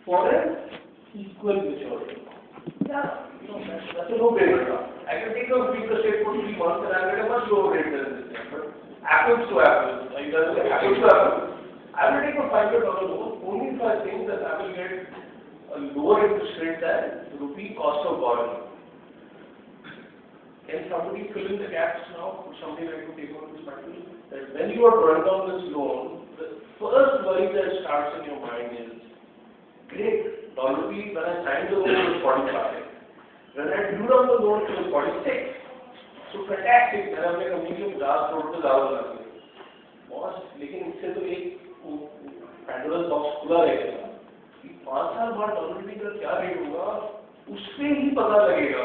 for an equal maturity. Yeah, that's a no-brainer. I can take a interest rate for 3 months and I'll get a much lower rate than this thing. But apples to apples, like apples to apples, I will take a $500 loan only if I think that I will get a lower interest rate than the rupee cost of borrowing. Can somebody fill in the gaps now? Would somebody like to take on this matter? That when you are drawing down this loan, the first worry that starts in your mind is, great, dollar rupee, when I signed the loan it was 45. When I drew down the loan it was 46. So fantastic, then हमने company के 50 करोड़ पे दावा लगा दिया। Boss, लेकिन इससे तो एक पैंडोरा's बॉक्स खुला रहेगा कि 5 साल बाद डॉलर रupee का क्या रेट होगा, उससे ही पता लगेगा,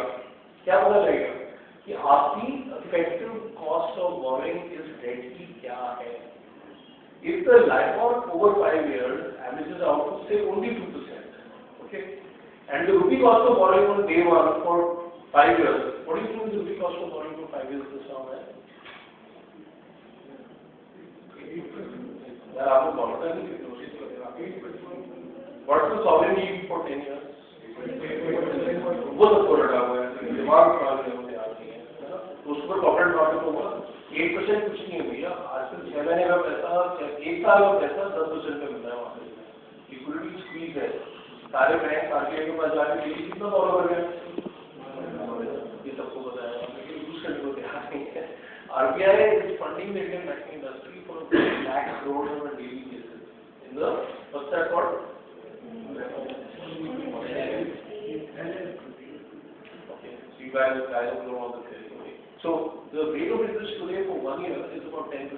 क्या पता लगेगा कि आपकी effective cost of borrowing is deadly क्या है. If the LIBOR over 5 years averages out to say only 2%, okay, and the rupee cost of borrowing on day one for 5 years, what do you think the rupee cost of borrowing for 5 years this now है? यार आपको बहुत नहीं कितने What's the sovereign yield for 10 years? वो तो थोड़ा रखा हुआ है, दिमाग खराब नहीं होते आती है, तो उस पर कॉर्पोरेट मार्केट होगा 8% कुछ नहीं है भैया, आजकल 6 महीने का पैसा, 1 साल का पैसा 10% का मिलता है वहाँ से, लिक्विडिटी स्क्वीज है, सारे बैंक आरबीआई के पास जाके देखिए कितना डॉलर बढ़ गया, ये सबको पता है, लेकिन यूज करने को तैयार नहीं है. RBI is funding the Indian banking industry for lakh crores on a daily basis. In the what's that called? So the rate of interest today for 1 year is about 10%.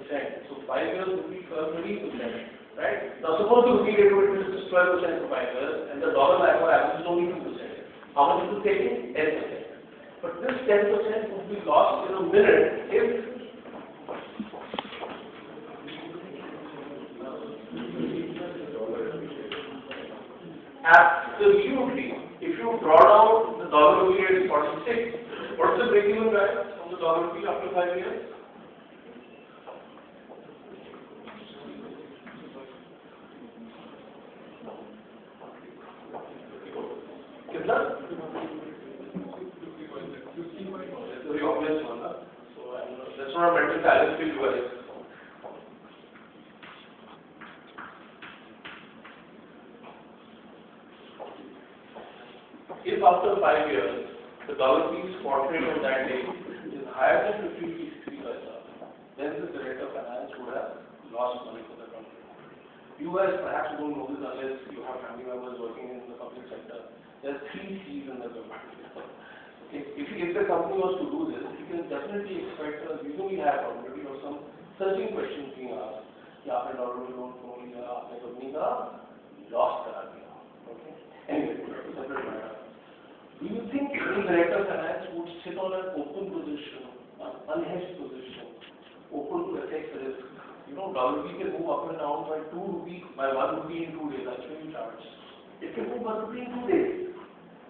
So 5 years would be 13%, right? Now suppose the rupee rate of interest is 12% for 5 years and the dollar LIBOR average is only 2%. How much is it taking? 10%. But this 10% would be lost in a minute if absolutely, if you draw down the dollar rupee rate is 46, what's the break-even price on the dollar rupee after 5 years? कितना? That's a very obvious one, huh? So that's not a mental challenge for you guys. If after 5 years, the dollar rupee spot rate on that day is higher than 50 rupees 3 paisa, then the director of finance would have lost money for the country. You guys perhaps don't know this unless you have family members working in the public sector. There are 3 C's in the government. If the company was to do this, you can definitely expect a reasonably high probability of some searching questions being asked. कि आपने dollar में loan क्यों लिया, आपने company का loss करा दिया. Okay. Anyway, separate matter. Do you think any director of finance would sit on an open position, an unhedged position, open to FX risk? You know, dollar rupee can move up and down by 2 rupees, by 1 rupee in 2 days. That's when you charge. It can move 1 rupee in 2 days.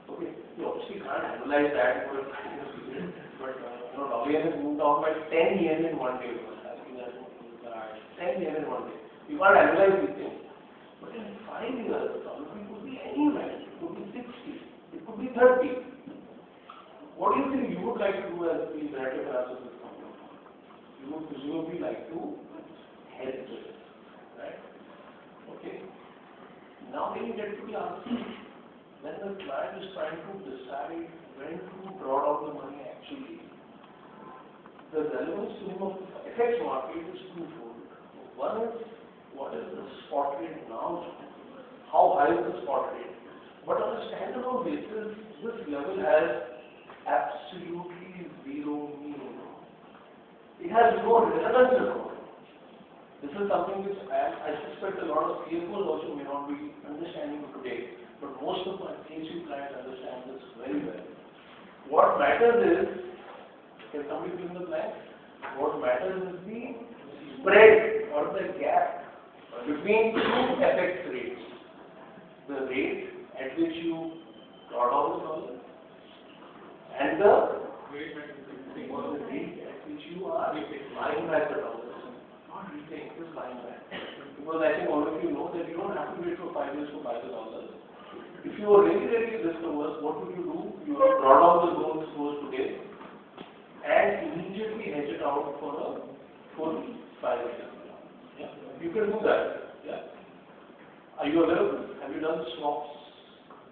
Okay, you obviously can't analyze that for a period, but you know, dollar has moved down by 10 yen in 1 day. I think that's 10 yen in 1 day. You can't analyze these things. But in 5 years, the dollar rupee could be anywhere. It could be 60. It could be 30. What do you think you would like to do as the director of this company? You would presumably like to hedge this, right? Okay. Now when you get to the answer, when the client is trying to decide when to draw down the money actually, the relevance to him of the FX market is twofold. One is, what is the spot rate now? How high is the spot rate? But on a standalone basis, this level has absolutely zero meaning. It has no relevance at all. This is something which I suspect a lot of CFOs also may not be understanding today, but most of my PhD clients understand this very well. What matters is, can somebody fill in the blank? What matters is the spread or the gap between two FX rates. The rate at which you draw down the dollar and the rate at which you are buying back the dollar. Not repaying, just buying back. Because I think all of you know that you don't have to wait for 5 years to buy the dollar. If you are really, really risk averse, what would you do? You will draw down the loan close today and immediately hedge it out for a full 5 years. Yeah? You can do that. Yeah? Are you aware of this? Have you done swaps,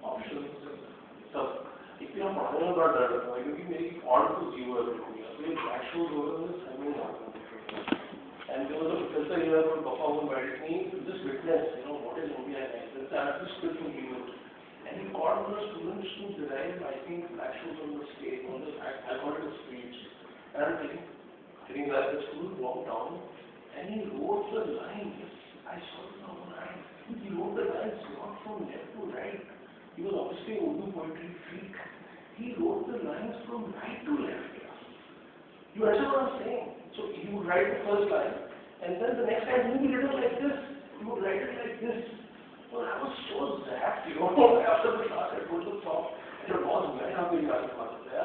options, stuff? If you are talking about that, you will be on to zero every 2 years. So your cash flow over is having and there was a professor here from Prof who just witnessed, what is India like. This is good from Europe. And he called on the students to derive, I think, Black-Scholes on the stage, on the alcoholic speech. And I'm thinking that the student walked down and he wrote the lines. I saw it on the line. He wrote the lines not from left to right. He was obviously an Urdu poetry freak. He wrote the lines from right to left. You understand what I'm saying? So he would write the first line, and then the next time he would write it like this. He would write it like this. Well, I was so zapped, after the class I told the prof, and it was मैं यहाँ पे याद करता था